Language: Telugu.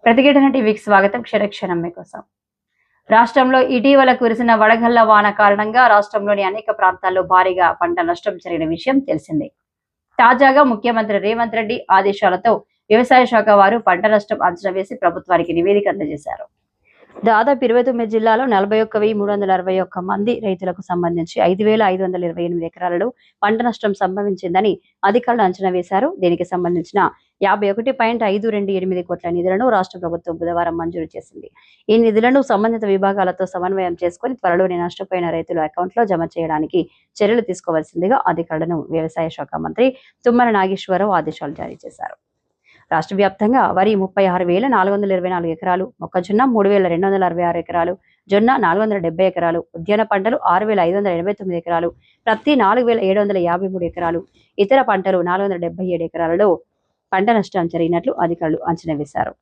ప్రతిఘటన టీవీకి స్వాగతం. క్షణక్షణం మీకోసం. రాష్ట్రంలో ఇటీవల కురిసిన వడగళ్ల వాన కారణంగా రాష్ట్రంలోని అనేక ప్రాంతాల్లో భారీగా పంట నష్టం జరిగిన విషయం తెలిసిందే. తాజాగా ముఖ్యమంత్రి రేవంత్ రెడ్డి ఆదేశాలతో వ్యవసాయ శాఖ వారు పంట నష్టం అంచనా వేసి ప్రభుత్వానికి నివేదిక అందజేశారు. దాదాపు 29 జిల్లాలో 41,361 మంది రైతులకు సంబంధించి 5,528 ఎకరాలలో పంట నష్టం సంభవించిందని అధికారులు అంచనా వేశారు. దీనికి సంబంధించిన 51.528 కోట్ల నిధులను రాష్ట్ర ప్రభుత్వం బుధవారం మంజూరు చేసింది. ఈ నిధులను సంబంధిత విభాగాలతో సమన్వయం చేసుకుని త్వరలోనే నష్టపోయిన రైతుల అకౌంట్లో జమ చేయడానికి చర్యలు తీసుకోవాల్సిందిగా అధికారులను వ్యవసాయ శాఖ మంత్రి తుమ్మల నాగేశ్వరరావు ఆదేశాలు జారీ చేశారు. రాష్ట్ర వ్యాప్తంగా వరి 36,424 ఎకరాలు, మొక్కజొన్న 3,266 ఎకరాలు, జొన్న 470 ఎకరాలు, ఉద్యాన పంటలు 6,589 ఎకరాలు, ప్రత్తి 4,753 ఎకరాలు, ఇతర పంటలు 477 ఎకరాలలో పంట నష్టం జరిగినట్లు అధికారులు అంచనా వేశారు.